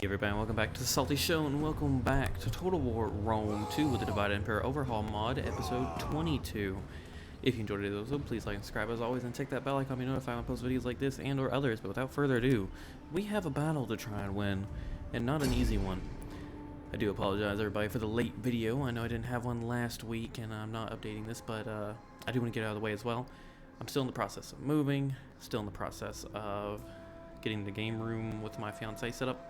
Hey everybody, welcome back to the SaltyyShow, and welcome back to Total War Rome 2 with the Divided Empire Overhaul mod, episode 22. If you enjoyed today's episode, please like and subscribe as always, and check that bell icon to be notified when I post videos like this and or others. But without further ado, we have a battle to try and win, and not an easy one. I do apologize everybody for the late video. I know I didn't have one last week, and I'm not updating this, but I do want to get out of the way as well. I'm still in the process of moving, still in the process of getting the game room with my fiance set up.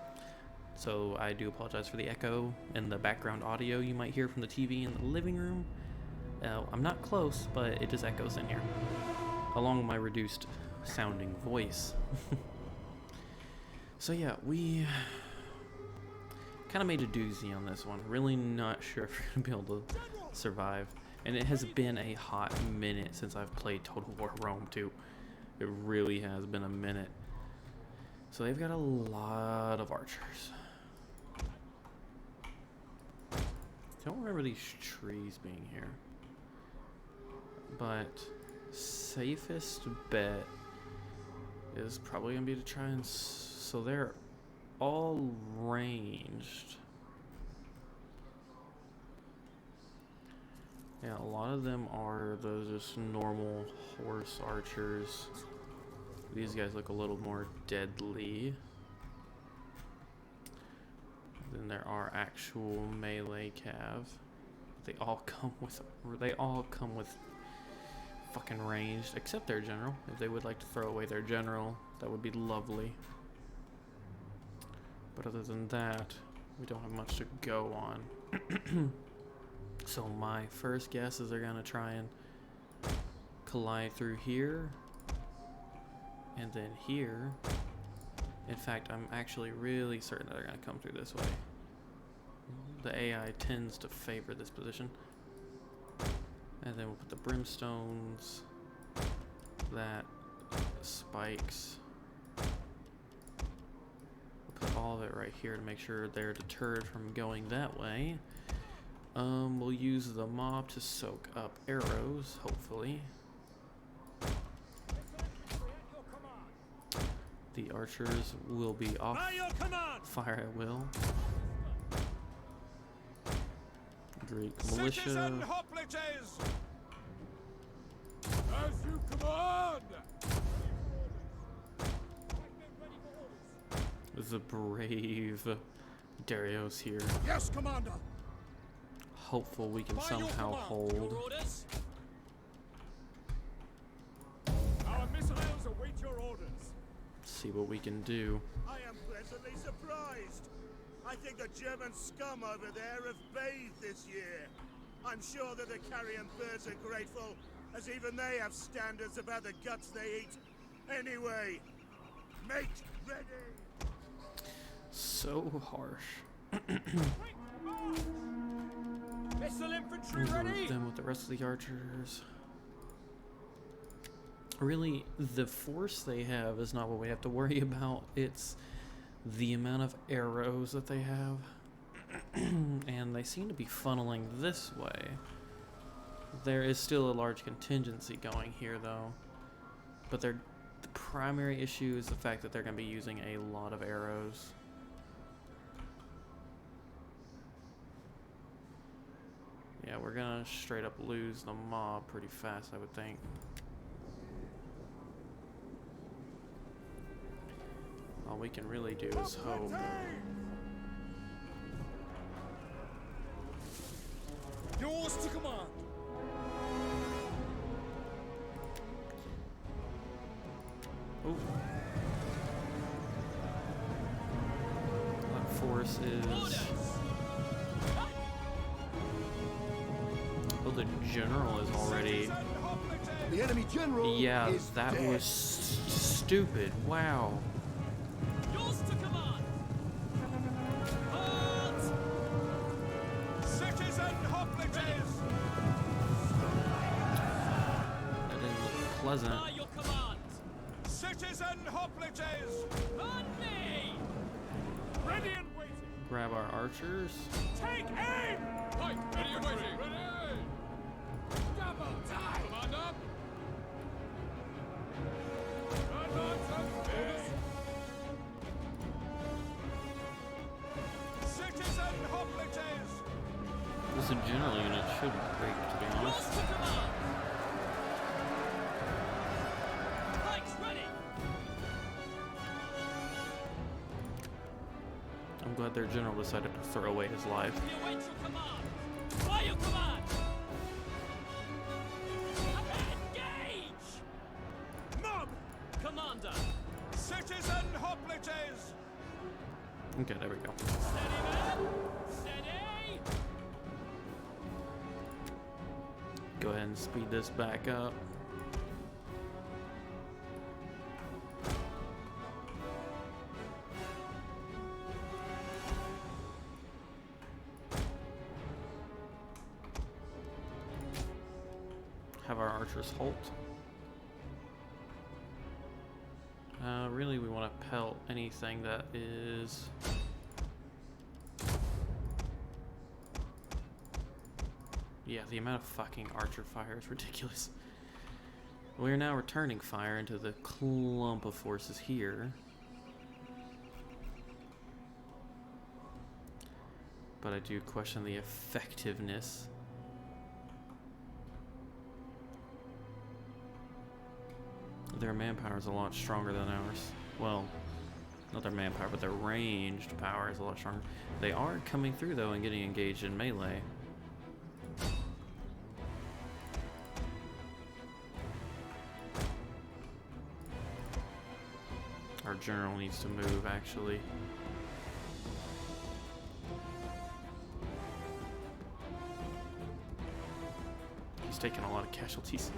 So I do apologize for the echo and the background audio you might hear from the TV in the living room. I'm not close, but it just echoes in here, along with my reduced sounding voice. So yeah, we kind of made a doozy on this one. Really not sure if we're going to be able to survive. And it has been a hot minute since I've played Total War Rome 2. It really has been a minute. So they've got a lot of archers. I don't remember these trees being here, but safest bet is probably gonna be to try and so they're all ranged. Yeah, a lot of them are those just normal horse archers. These guys look a little more deadly. Then there are actual melee cav. They all come with fucking ranged, except their general. If they would like to throw away their general, that would be lovely. But other than that, we don't have much to go on. So my first guess is they're gonna try and collide through here, and then here. In fact, I'm actually really certain that they're going to come through this way. The AI tends to favor this position. And then we'll put the brimstones, that, spikes. We'll put all of it right here to make sure they're deterred from going that way. We'll use the mob to soak up arrows, hopefully. The archers will be off fire at will. Greek militia. As you command. The brave Darius here. Yes, Commander. Hopeful we can somehow hold. Our missiles await your orders. See what we can do. I am pleasantly surprised. I think the German scum over there have bathed this year. I'm sure that the carrion birds are grateful, as even they have standards about the guts they eat. Anyway, mate ready. So harsh. Missile infantry ready. Them with the rest of the archers. Really, the force they have is not what we have to worry about. It's the amount of arrows that they have. And they seem to be funneling this way. There is still a large contingency going here, though. But the primary issue is the fact that they're going to be using a lot of arrows. Yeah, we're going to straight up lose the mob pretty fast, I would think. All we can really do is hope. Yours to command. Ooh. That force is... Oh, the general is already... The enemy general. Yeah, is that dead. was stupid. Wow. Yours to command. Halt! Citizen hoplites. That didn't look pleasant. By your command. Citizen hoplites. On me. Ready and waiting. Grab our archers. Take aim. Right, ready and waiting. Ready. Double time. Command up. Advance up. hoplites! This general unit should break, to be honest. Pikes ready! I'm glad their general decided to throw away his life. You wait your command! Fire your command! Engage! Mob! Commander! Citizen hoplites! Okay, there we go. Steady, man! Steady! Go ahead and speed this back up. Have our archers halt. Really, we want to pelt anything that is... Yeah, the amount of fucking archer fire is ridiculous. We are now returning fire into the clump of forces here. But I do question the effectiveness. Their manpower is a lot stronger than ours. Well, not their manpower, but their ranged power is a lot stronger. They are coming through though and getting engaged in melee. Our general needs to move, actually. He's taking a lot of casualties.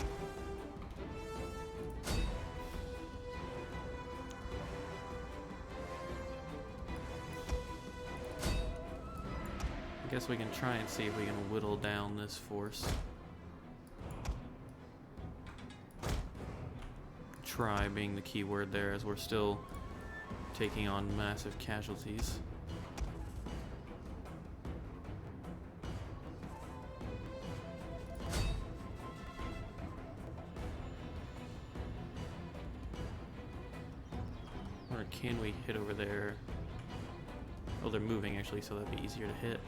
I guess we can try and see if we can whittle down this force. Try being the key word there, as we're still taking on massive casualties. Or can we hit over there? Oh, they're moving actually, so that'd be easier to hit.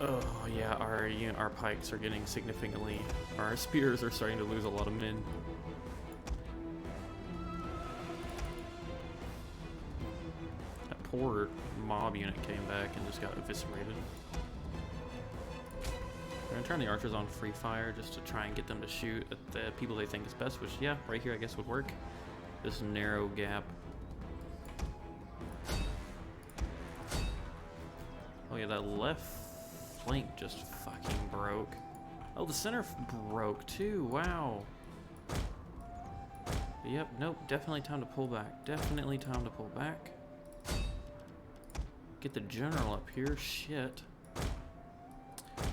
Oh yeah, our pikes are getting significantly, our spears are starting to lose a lot of men. That poor mob unit came back and just got eviscerated. We're gonna turn the archers on free fire just to try and get them to shoot at the people they think is best, which yeah, right here I guess would work. This narrow gap. Oh yeah, that left flank just fucking broke. Oh, the center broke too. Wow. Yep, nope, definitely time to pull back. Definitely time to pull back. Get the general up here. Shit.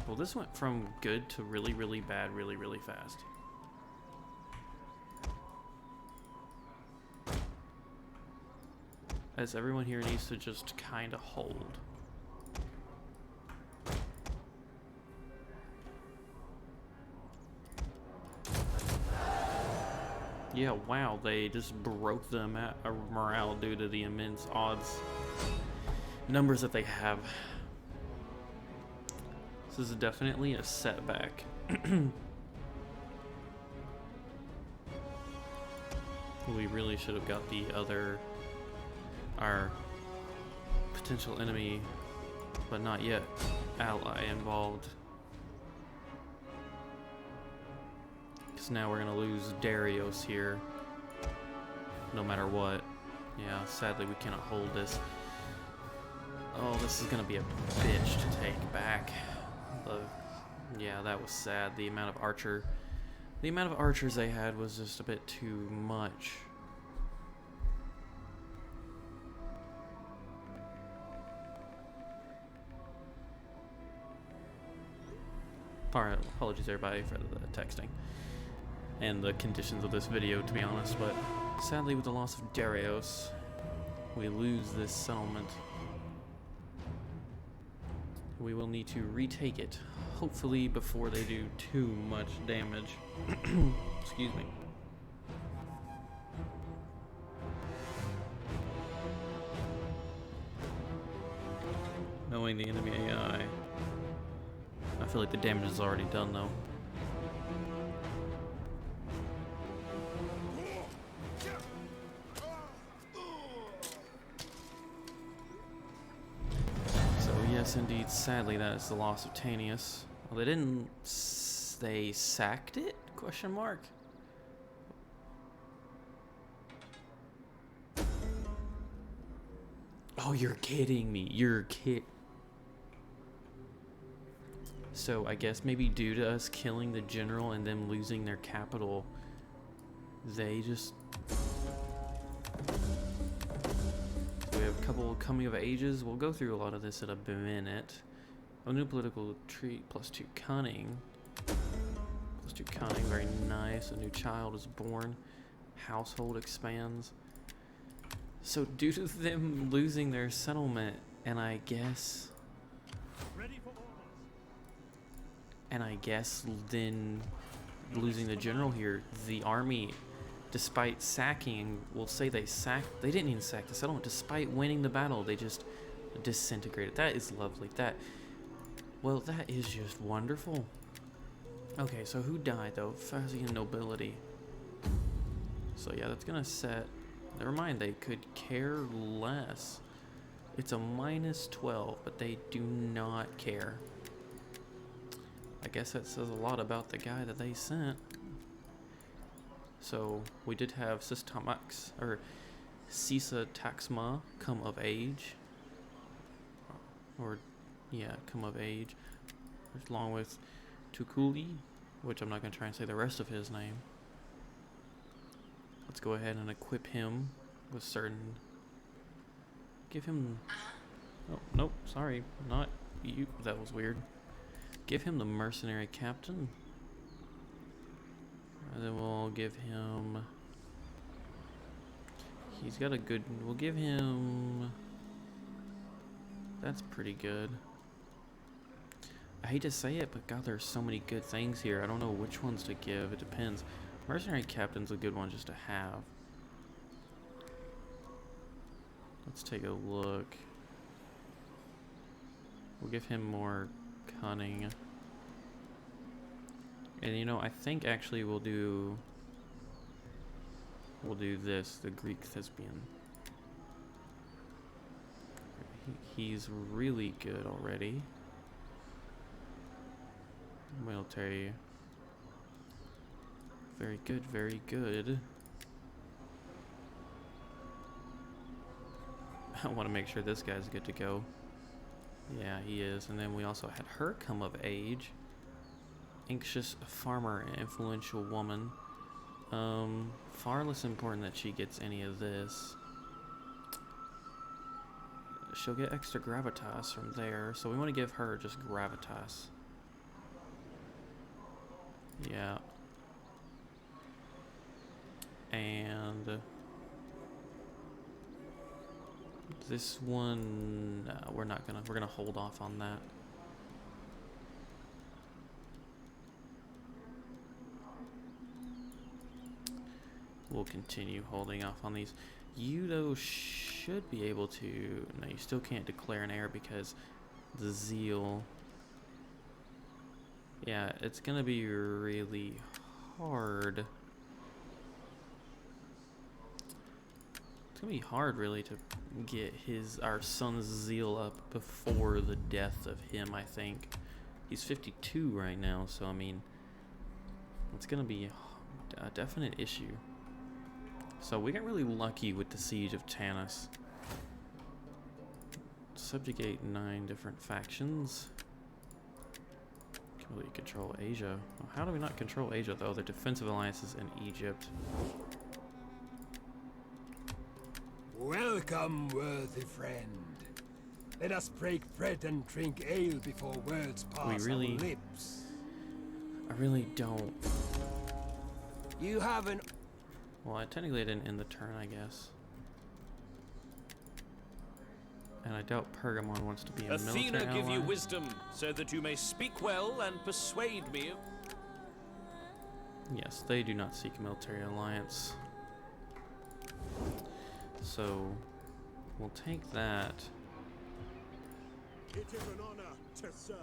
Well, this went from good to really, really bad really, really fast. As everyone here needs to just kind of hold. Yeah, wow, they just broke the morale due to the immense odds numbers that they have. This is definitely a setback. We really should have got our potential enemy, but not yet, ally involved. Because now we're going to lose Darius here, no matter what. Yeah, sadly we cannot hold this. Oh, this is going to be a bitch to take back. Yeah, that was sad. The amount of archers they had was just a bit too much. Alright, apologies everybody for the texting and the conditions of this video, to be honest, but sadly with the loss of Darius, we lose this settlement. We will need to retake it, hopefully before they do too much damage. Excuse me. Knowing the enemy AI, I feel like the damage is already done though. So yes, indeed, sadly that is the loss of TANAIS. Well, they didn't. They sacked it? Question mark. Oh, you're kidding me. You're kidding. So I guess maybe due to us killing the general and them losing their capital, they just... We have a couple coming of ages. We'll go through a lot of this in a minute. A new political treat, +2 cunning. +2 cunning, very nice. A new child is born. Household expands. So due to them losing their settlement, and I guess then losing the general here, the army, despite sacking, we'll say they didn't even sack the settlement. Despite winning the battle, they just disintegrated. That is lovely. That is just wonderful. Okay, so who died though? Fasian nobility. So yeah, that's gonna set. Never mind, they could care less. It's a -12, but they do not care. I guess that says a lot about the guy that they sent. So we did have Sistamax or Sisa Taxma come of age. Or yeah, come of age. Along with Tukuli, which I'm not gonna try and say the rest of his name. Let's go ahead and equip him with certain. Give him. Oh, nope, sorry, not you. That was weird. Give him the mercenary captain. And then we'll give him. He's got a good. We'll give him. That's pretty good. I hate to say it, but God, there's so many good things here. I don't know which ones to give. It depends. Mercenary captain's a good one just to have. Let's take a look. We'll give him more cunning. And you know, I think actually we'll do this, the Greek thespian. He's really good already. Military. Very good, very good. I want to make sure this guy's good to go. Yeah, he is. And then we also had her come of age. Anxious farmer, influential woman. Far less important that she gets any of this. She'll get extra gravitas from there, so we want to give her just gravitas. Yeah. And this one, we're gonna hold off on that. We'll continue holding off on these. You though should be able to. No, you still can't declare an heir because the zeal. Yeah, it's gonna be really hard. It's gonna be hard really to get our son's zeal up before the death of him, I think. He's 52 right now, so I mean, it's gonna be a definite issue. So we got really lucky with the siege of TANAIS. Subjugate 9 different factions. Completely control Asia. Well, how do we not control Asia though? The defensive alliances in Egypt. Welcome, worthy friend. Let us break bread and drink ale before words pass our lips. I really don't. You have an... Well, I technically didn't end the turn, I guess. And I doubt Pergamon wants to be a military Athena give you ally. wisdom, so that you may speak well and persuade me. Yes, they do not seek a military alliance. So, we'll take that. It is an honor to serve.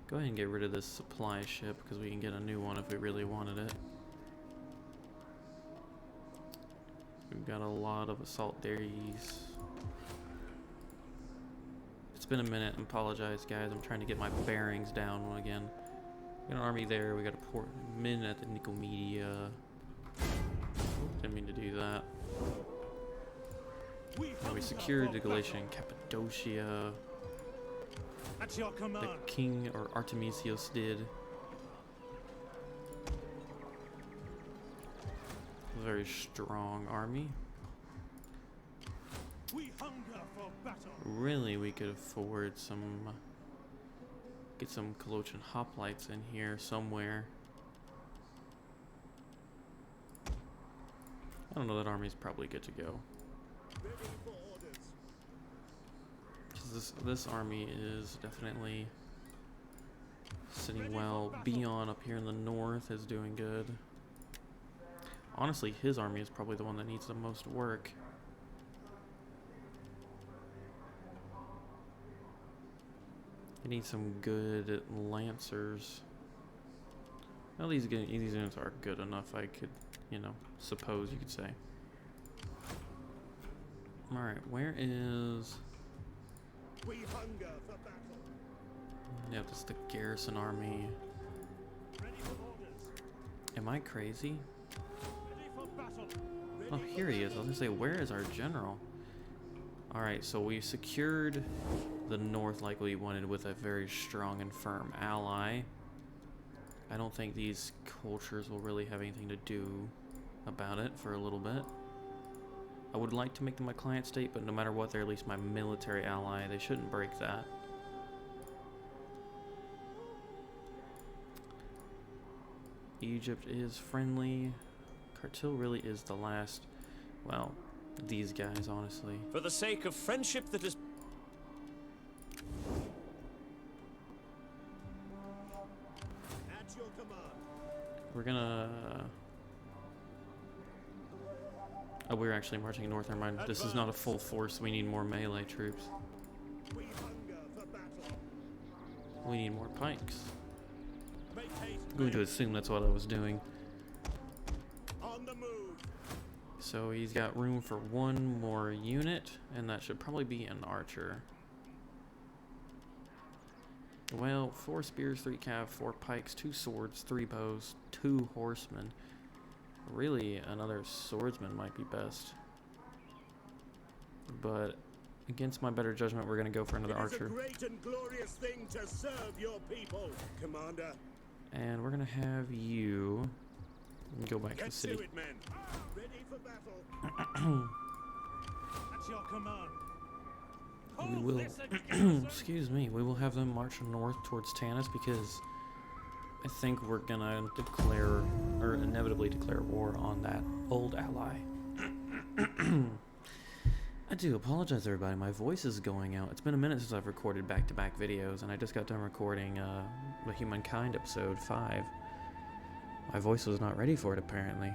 Go ahead and get rid of this supply ship, because we can get a new one if we really wanted it. We've got a lot of assault dairies. It's been a minute, I apologize guys, I'm trying to get my bearings down again. We got an army there, we got a port min at the Nicomedia. Didn't mean to do that. And we secured the Galatian Cappadocia. At your The command. king, or Artemisios, did. A very strong army. We hunger for battle. Really, we could afford get some Colochian hoplites in here somewhere. I don't know, that army's probably good to go. Ready for orders. Because this army is definitely sitting well. Bion up here in the north is doing good. Honestly, his army is probably the one that needs the most work. I need some good lancers. Well, these units are good enough, I could, you know, suppose you could say. Alright, where is... We hunger for battle. Yeah, this is the garrison army. Ready for orders. Am I crazy? Ready for battle. Oh, here he is. I was gonna say, where is our general? Alright, so we secured the north like we wanted with a very strong and firm ally. I don't think these cultures will really have anything to do about it for a little bit. I would like to make them my client state, but no matter what, they're at least my military ally. They shouldn't break that. Egypt is friendly. Kartil really is the last, well, these guys, honestly. For the sake of friendship that is... At your command. We're gonna... Oh, we're actually marching north. Never mind. This is not a full force. We need more melee troops. We hunger for battle. We need more pikes. Make haste. I'm going to assume that's what I was doing. On the move. So he's got room for one more unit, and that should probably be an archer. Well, 4 spears, 3 cav, 4 pikes, 2 swords, 3 bows, 2 horsemen. Really, another swordsman might be best. But against my better judgment, we're going to go for another archer. It is a great and glorious thing to serve your people, Commander. And we're going to have you go back to the Let's city. do it, men. Ready for battle. At your command. We will, excuse me, we will have them march north towards TANAIS because I think we're gonna declare, or inevitably declare war on that old ally. I do apologize, everybody. My voice is going out. It's been a minute since I've recorded back-to-back videos, and I just got done recording the Humankind episode 5. My voice was not ready for it, apparently.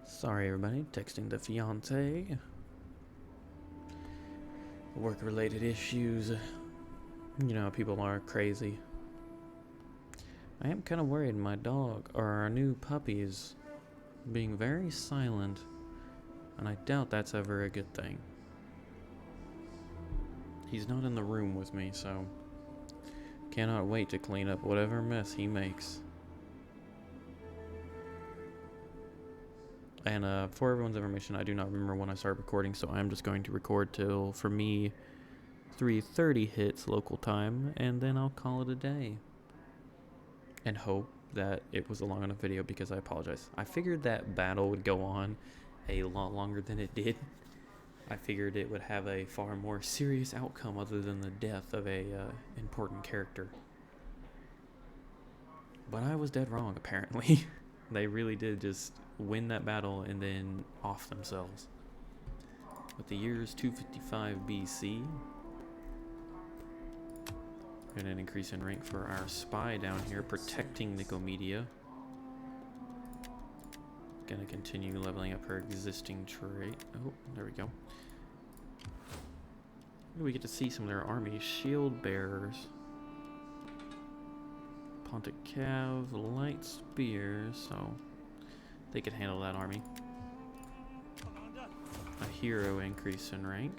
Sorry, everybody. Texting the fiance. Work-related issues. You know, people are crazy. I am kind of worried my dog, or our new puppy, is being very silent. And I doubt that's ever a good thing. He's not in the room with me, so cannot wait to clean up whatever mess he makes. And for everyone's information, I do not remember when I started recording, so I'm just going to record till, for me, 3:30 hits local time, and then I'll call it a day. And hope that it was a long enough video because I apologize. I figured that battle would go on a lot longer than it did. I figured it would have a far more serious outcome other than the death of a important character. But I was dead wrong, apparently. They really did just win that battle and then off themselves. But the year is 255 BC. And an increase in rank for our spy down here, protecting Nicomedia. Gonna continue leveling up her existing trait. Oh, there we go. We get to see some of their army. Shield bearers. Pontic Cav, light spears, so they could handle that army. A hero increase in rank.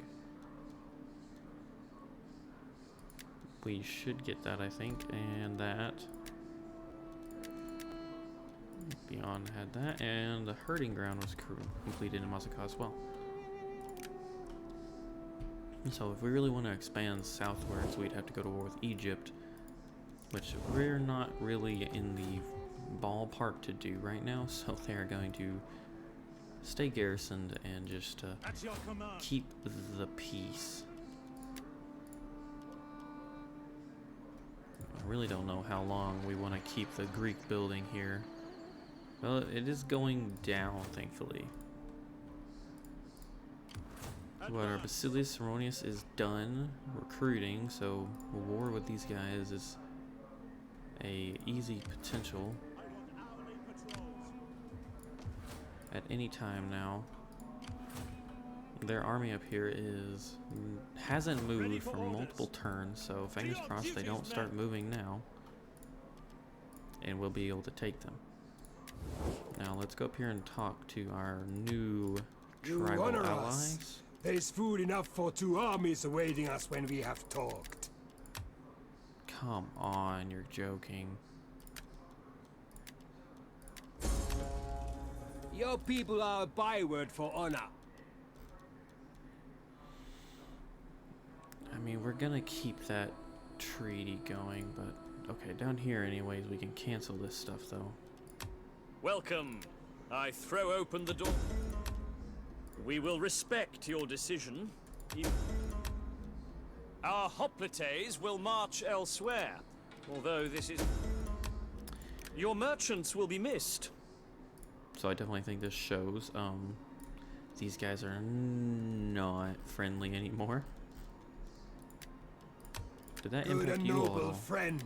We should get that, I think, and that. Beyond had that, and the herding ground was completed in Mazaka as well. So if we really want to expand southwards, we'd have to go to war with Egypt, which we're not really in the ballpark to do right now, so they're going to stay garrisoned and just keep the peace. I really don't know how long we want to keep the Greek building here. Well, it is going down, thankfully. But our Basilius Erroneous is done recruiting, so a war with these guys is a easy potential at any time now. Their army up here hasn't moved for multiple turns, so fingers crossed they don't start moving now, and we'll be able to take them. Now let's go up here and talk to our new tribal allies. There is food enough for 2 armies awaiting us when we have talked. Come on, you're joking. Your people are a byword for honor. I mean, we're gonna keep that treaty going, but okay, down here anyways, we can cancel this stuff though. Welcome. I throw open the door. We will respect your decision. Our hoplites will march elsewhere, although this is... Your merchants will be missed. So I definitely think this shows these guys are not friendly anymore. Did that Good impact and you all at noble all? friend,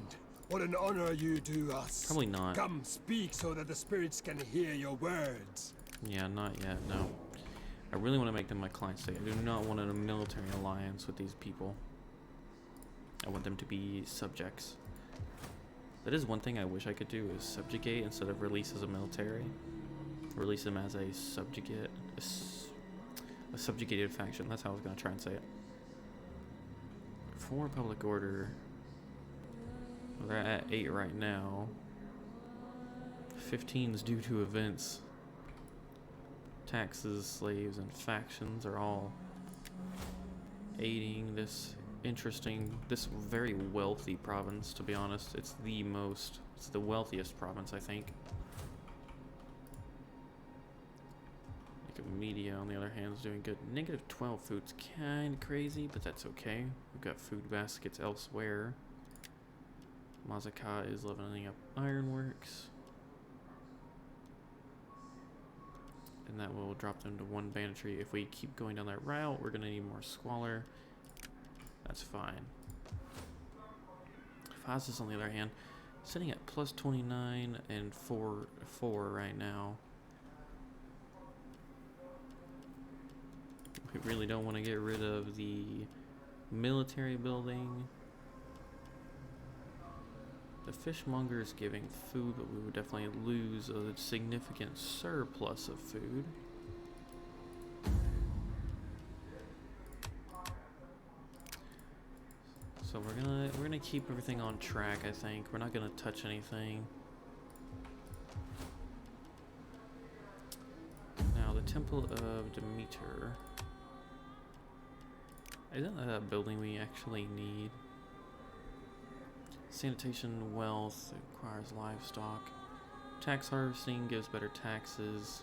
what an honor you do us. Probably not. Come speak so that the spirits can hear your words. Yeah, not yet, no. I really want to make them my client state. I do not want a military alliance with these people. I want them to be subjects. That is one thing I wish I could do, is subjugate instead of release as a military. Release them as a subjugate, a subjugated faction. That's how I was going to try and say it. For public order, they're at 8 right now. 15 is due to events. Taxes, slaves, and factions are all aiding this very wealthy province, to be honest. It's the wealthiest province, I think. Media, on the other hand, is doing good. Negative 12 food's kind of crazy, but that's okay. We've got food baskets elsewhere. Mazaka is leveling up ironworks. And that will drop them to 1 banditry. If we keep going down that route, we're going to need more squalor. That's fine. Phasis, on the other hand, sitting at plus 29 and 4 right now. We really don't want to get rid of the military building. The fishmonger is giving food, but we would definitely lose a significant surplus of food. So we're gonna keep everything on track, I think. We're not gonna touch anything. Now the Temple of Demeter. Isn't that a building we actually need? Sanitation, wealth, it requires livestock. Tax harvesting gives better taxes.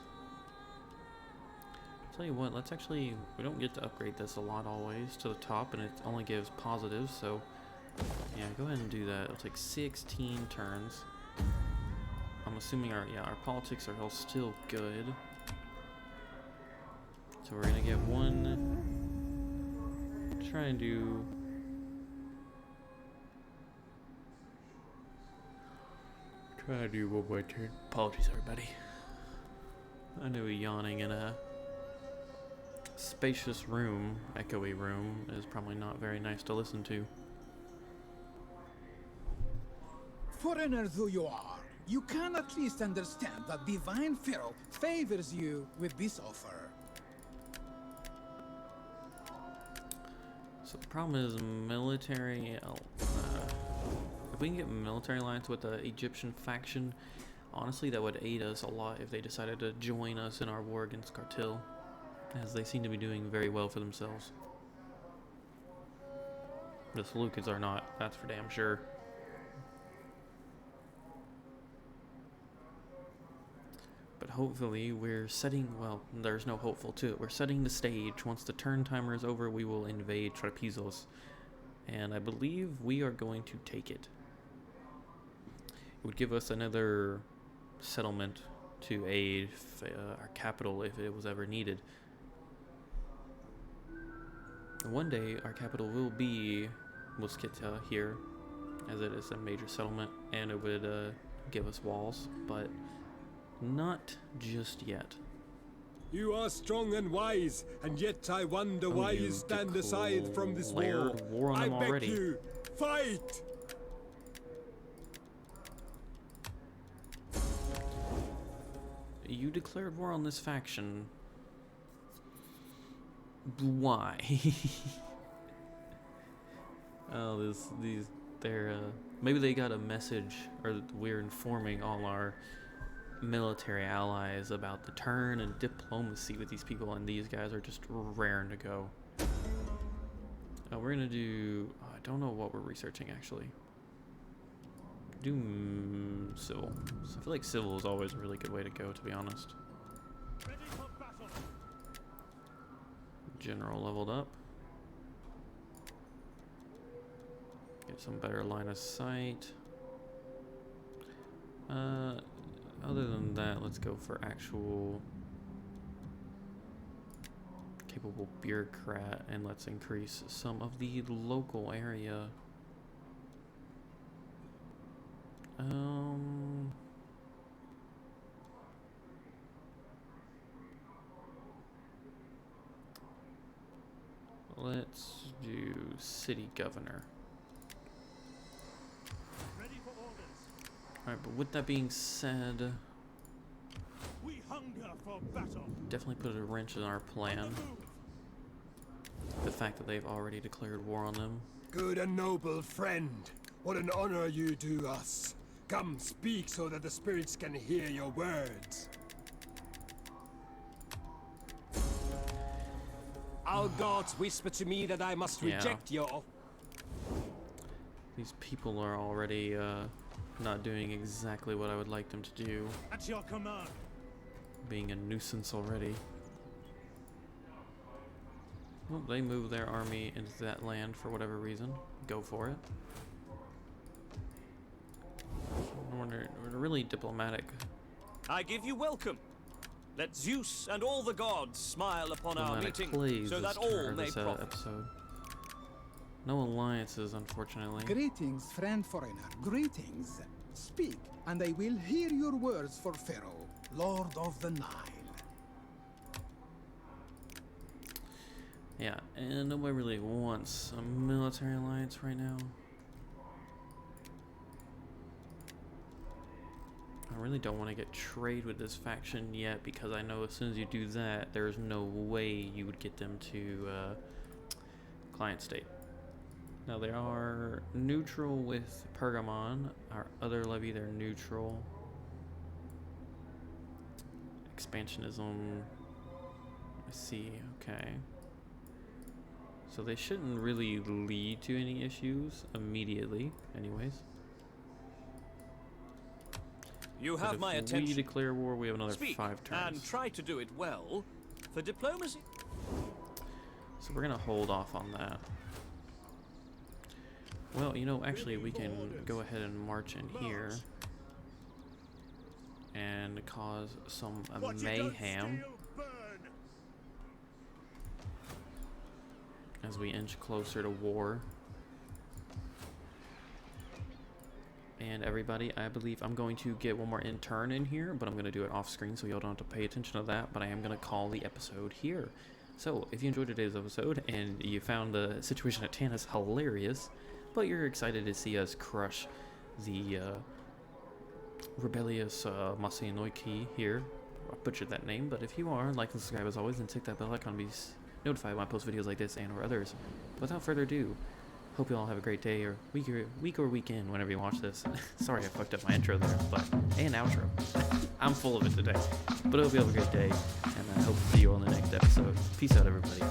Tell you what, let's actually, we don't get to upgrade this a lot always to the top, and it only gives positives, so yeah, go ahead and do that. It'll take 16 turns. I'm assuming our politics are all still good. So we're gonna get one, try and do one more turn. Apologies, everybody. I know yawning in a spacious room, echoey room, is probably not very nice to listen to. Foreigner though you are, you can at least understand that Divine Pharaoh favors you with this offer. So the problem is military. If we can get military alliance with the Egyptian faction, honestly, that would aid us a lot if they decided to join us in our war against Cartil, as they seem to be doing very well for themselves. The Seleucids are not, that's for damn sure. But hopefully we're setting, well, there's no hopeful to it. We're setting the stage. Once the turn timer is over, we will invade Trapezos. And I believe we are going to take it. It would give us another settlement to aid our capital if it was ever needed. One day our capital will be Musketa here, as it is a major settlement, and it would give us walls, but not just yet. You are strong and wise, and yet I wonder why you stand aside from this war. War on them I already. beg you, fight! You declared war on this faction. Why? Oh, they're maybe they got a message, or we're informing all our military allies about the turn and diplomacy with these people, and these guys are just raring to go. We're gonna do, I don't know what we're researching actually. Do civil. So I feel like civil is always a really good way to go, to be honest. Ready for battle. General leveled up. Get some better line of sight. Other than that, let's go for actual capable bureaucrat, and let's increase some of the local area. Let's do city governor. Ready for orders. Alright, but with that being said, We hunger for battle. definitely put a wrench in our plan. The fact that they've already declared war on them. Good and noble friend, what an honor you do us. Come, speak so that the spirits can hear your words. Our gods whisper to me that I must Yeah. reject your... These people are already not doing exactly what I would like them to do. At your command. Being a nuisance already. Well, they move their army into that land for whatever reason. Go for it. We're really diplomatic. I give you welcome. Let Zeus and all the gods smile upon our meeting, Plays so that this all may profit. episode. No alliances, unfortunately. Greetings, friend foreigner, greetings. Speak, and I will hear your words for Pharaoh, Lord of the Nile. Yeah, and nobody really wants a military alliance right now. I really don't want to get trade with this faction yet, because I know as soon as you do that, there's no way you would get them to client state. Now they are neutral with Pergamon. Our other levy, they're neutral. Expansionism, I see, okay. So they shouldn't really lead to any issues immediately, anyways. You But have if my we attention. declare war, we have another Speak 5 turns. and try to do it well. For diplomacy. So we're gonna hold off on that. Well, you know, actually, we can go ahead and march in here and cause some What you don't mayhem steal, burn. as we inch closer to war. And everybody, I believe I'm going to get one more intern in here, but I'm going to do it off screen so y'all don't have to pay attention to that, but I am going to call the episode here. So, if you enjoyed today's episode and you found the situation at TANAIS hilarious, but you're excited to see us crush the rebellious Masinoiki here, I butchered that name, but if you are, like and subscribe as always, and tick that bell icon to be notified when I post videos like this and or others. Without further ado, hope you all have a great day or week or weekend whenever you watch this. Sorry I fucked up my intro there, and outro. I'm full of it today. But I hope you have a great day, and I hope to see you all in the next episode. Peace out, everybody.